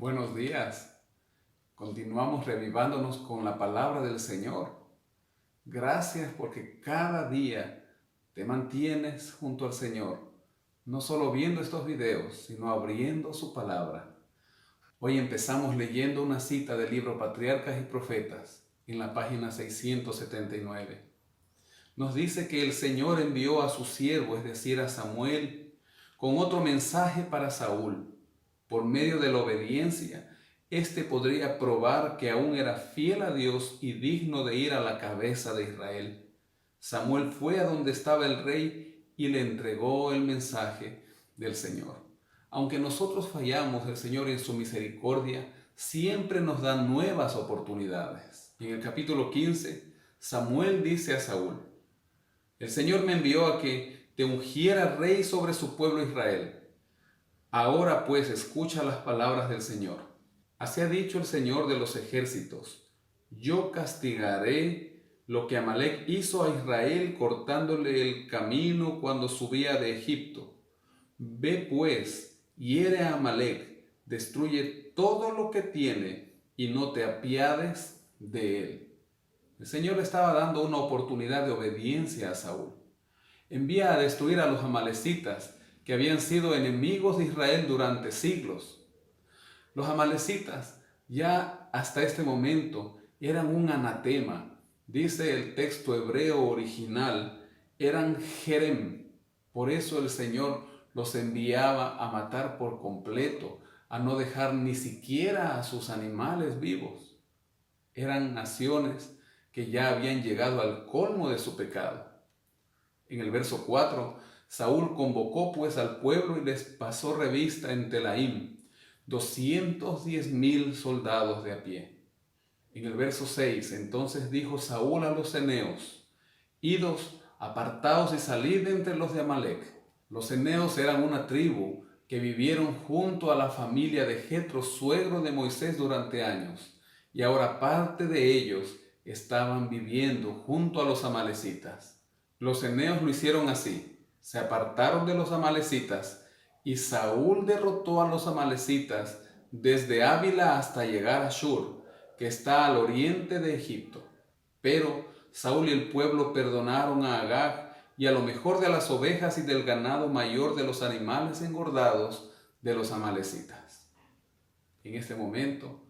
Buenos días. Continuamos revivándonos con la palabra del Señor. Gracias porque cada día te mantienes junto al Señor, no solo viendo estos videos, sino abriendo su palabra. Hoy empezamos leyendo una cita del libro Patriarcas y Profetas en la página 679. Nos dice que el Señor envió a su siervo, es decir, a Samuel, con otro mensaje para Saúl. Por medio de la obediencia, éste podría probar que aún era fiel a Dios y digno de ir a la cabeza de Israel. Samuel fue a donde estaba el rey y le entregó el mensaje del Señor. Aunque nosotros fallamos, el Señor en su misericordia siempre nos da nuevas oportunidades. En el capítulo 15, Samuel dice a Saúl: el Señor me envió a que te ungiera rey sobre su pueblo Israel. Ahora pues escucha las palabras del Señor. Así ha dicho el Señor de los ejércitos: yo castigaré lo que Amalec hizo a Israel cortándole el camino cuando subía de Egipto. Ve pues, hiere a Amalec, destruye todo lo que tiene y no te apiades de él. El Señor le estaba dando una oportunidad de obediencia a Saúl. Envía a destruir a los amalecitas, que habían sido enemigos de Israel durante siglos. Los amalecitas ya hasta este momento eran un anatema. Dice el texto hebreo original, eran jerem. Por eso el Señor los enviaba a matar por completo, a no dejar ni siquiera a sus animales vivos. Eran naciones que ya habían llegado al colmo de su pecado. En el verso 4, Saúl convocó pues al pueblo y les pasó revista en Telaim, 210,000 soldados de a pie. En el verso 6, entonces dijo Saúl a los eneos: idos, apartaos y salid de entre los de Amalec. Los eneos eran una tribu que vivieron junto a la familia de Jetro, suegro de Moisés, durante años, y ahora parte de ellos estaban viviendo junto a los amalecitas. Los eneos lo hicieron así. Se apartaron de los amalecitas y Saúl derrotó a los amalecitas desde Ávila hasta llegar a Shur, que está al oriente de Egipto. Pero Saúl y el pueblo perdonaron a Agag y a lo mejor de las ovejas y del ganado mayor de los animales engordados de los amalecitas. En este momento,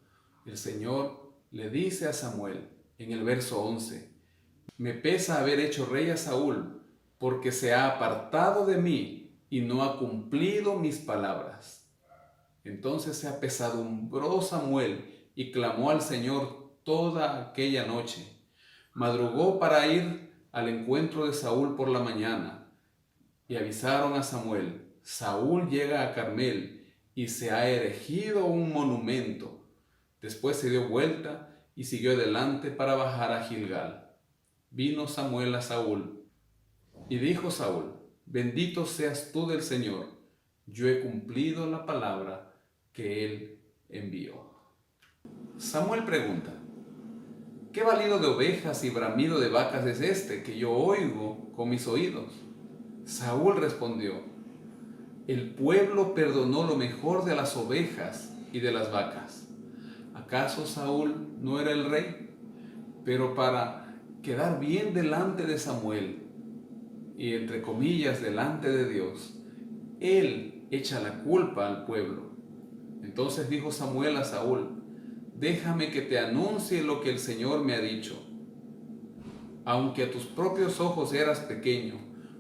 el Señor le dice a Samuel en el verso 11: me pesa haber hecho rey a Saúl, porque se ha apartado de mí y no ha cumplido mis palabras. Entonces se apesadumbró Samuel y clamó al Señor toda aquella noche. Madrugó para ir al encuentro de Saúl por la mañana, y avisaron a Samuel: Saúl llega a Carmel y se ha erigido un monumento. Después se dio vuelta y siguió adelante para bajar a Gilgal. Vino Samuel a Saúl, y dijo Saúl: bendito seas tú del Señor, yo he cumplido la palabra que él envió. Samuel pregunta: ¿qué balido de ovejas y bramido de vacas es este que yo oigo con mis oídos? Saúl respondió: el pueblo perdonó lo mejor de las ovejas y de las vacas. ¿Acaso Saúl no era el rey? Pero para quedar bien delante de Samuel, y entre comillas delante de Dios, él echa la culpa al pueblo. Entonces dijo Samuel a Saúl: déjame que te anuncie lo que el Señor me ha dicho. Aunque a tus propios ojos eras pequeño,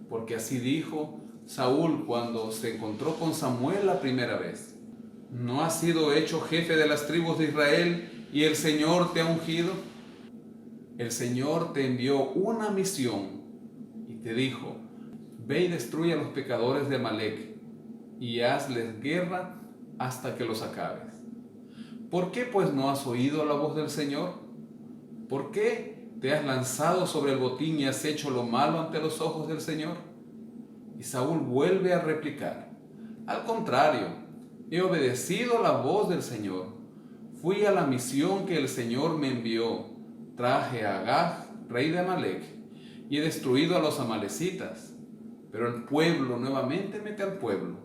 porque así dijo Saúl cuando se encontró con Samuel la primera vez. ¿No has sido hecho jefe de las tribus de Israel y el Señor te ha ungido? El Señor te envió una misión y te dijo: ve y destruye a los pecadores de Amalec y hazles guerra hasta que los acabes. ¿Por qué pues no has oído la voz del Señor? ¿Por qué te has lanzado sobre el botín y has hecho lo malo ante los ojos del Señor? Y Saúl vuelve a replicar: al contrario, he obedecido la voz del Señor. Fui a la misión que el Señor me envió. Traje a Agag, rey de Amalec, y he destruido a los amalecitas. Pero el pueblo nuevamente mete al pueblo.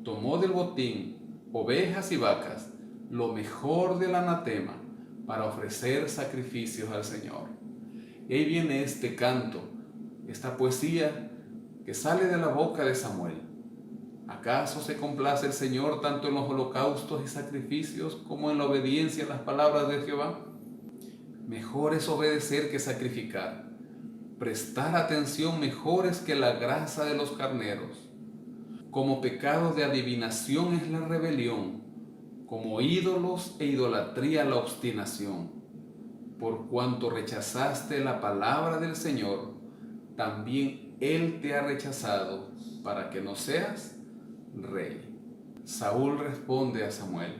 Tomó del botín ovejas y vacas, lo mejor del anatema para ofrecer sacrificios al Señor. Y ahí viene este canto, esta poesía que sale de la boca de Samuel. ¿Acaso se complace el Señor tanto en los holocaustos y sacrificios como en la obediencia a las palabras de Jehová? Mejor es obedecer que sacrificar. Prestar atención mejor es que la grasa de los carneros. Como pecado de adivinación es la rebelión, como ídolos e idolatría la obstinación. Por cuanto rechazaste la palabra del Señor, también Él te ha rechazado para que no seas rey. Saúl responde a Samuel: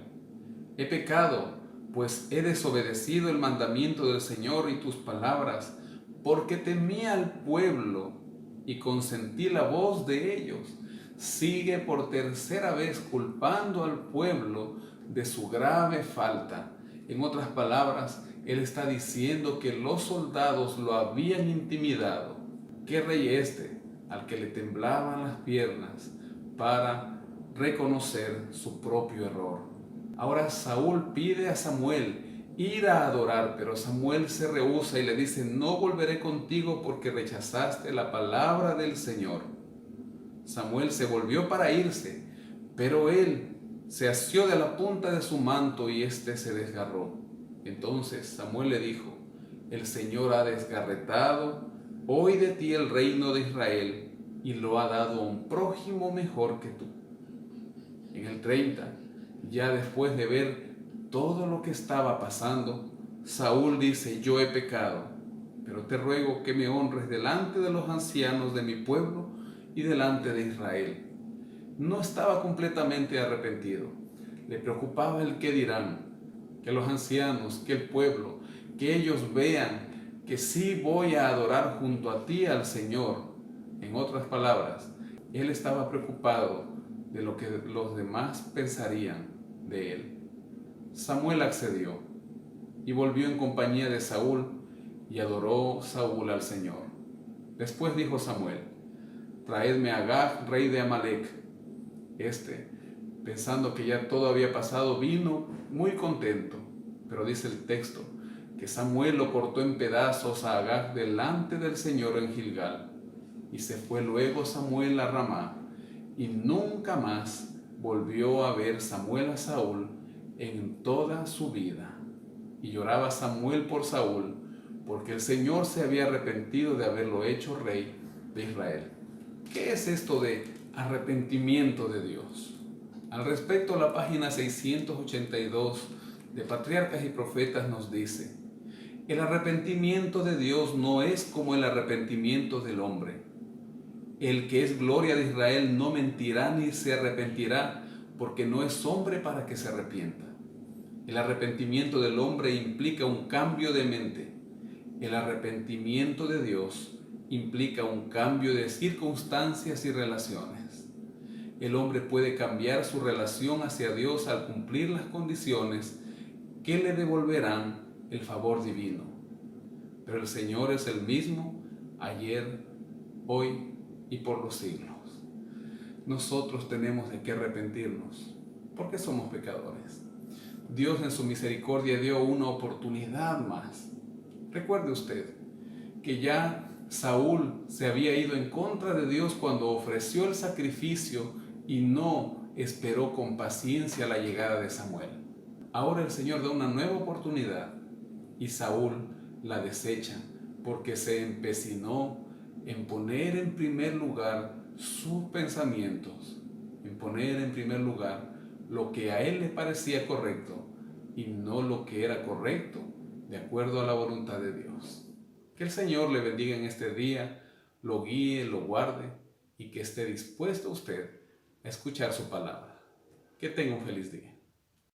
he pecado, pues he desobedecido el mandamiento del Señor y tus palabras, porque temí al pueblo y consentí la voz de ellos. Sigue por tercera vez culpando al pueblo de su grave falta. En otras palabras, él está diciendo que los soldados lo habían intimidado. ¿Qué rey este al que le temblaban las piernas para reconocer su propio error? Ahora Saúl pide a Samuel ir a adorar, pero Samuel se rehúsa y le dice: no volveré contigo porque rechazaste la palabra del Señor. Samuel se volvió para irse, pero él se asió de la punta de su manto y éste se desgarró. Entonces Samuel le dijo: el Señor ha desgarretado hoy de ti el reino de Israel y lo ha dado a un prójimo mejor que tú. En el 30, ya después de ver todo lo que estaba pasando, Saúl dice: yo he pecado, pero te ruego que me honres delante de los ancianos de mi pueblo y delante de Israel. No estaba completamente arrepentido. Le preocupaba el qué dirán, que los ancianos, que el pueblo, que ellos vean que sí voy a adorar junto a ti al Señor. En otras palabras, él estaba preocupado de lo que los demás pensarían de él. Samuel accedió y volvió en compañía de Saúl y adoró Saúl al Señor. Después dijo Samuel: traedme a Agag, rey de Amalec. Pensando que ya todo había pasado, vino muy contento, pero dice el texto que Samuel lo cortó en pedazos a Agag delante del Señor en Gilgal. Y se fue luego Samuel a Ramá, y nunca más volvió a ver Samuel a Saúl en toda su vida. Y lloraba Samuel por Saúl, porque el Señor se había arrepentido de haberlo hecho rey de Israel. ¿Qué es esto de arrepentimiento de Dios? Al respecto, la página 682 de Patriarcas y Profetas nos dice: el arrepentimiento de Dios no es como el arrepentimiento del hombre. El que es gloria de Israel no mentirá ni se arrepentirá, porque no es hombre para que se arrepienta. El arrepentimiento del hombre implica un cambio de mente. El arrepentimiento de Dios implica un cambio de circunstancias y relaciones. El hombre puede cambiar su relación hacia Dios al cumplir las condiciones que le devolverán el favor divino. Pero el Señor es el mismo ayer, hoy y por los siglos. Nosotros tenemos de qué arrepentirnos, porque somos pecadores. Dios en su misericordia dio una oportunidad más. Recuerde usted que ya Saúl se había ido en contra de Dios cuando ofreció el sacrificio y no esperó con paciencia la llegada de Samuel. Ahora el Señor da una nueva oportunidad y Saúl la desecha porque se empecinó en poner en primer lugar sus pensamientos, en poner en primer lugar lo que a él le parecía correcto y no lo que era correcto de acuerdo a la voluntad de Dios. Que el Señor le bendiga en este día, lo guíe, lo guarde y que esté dispuesto usted a escuchar su palabra. Que tenga un feliz día.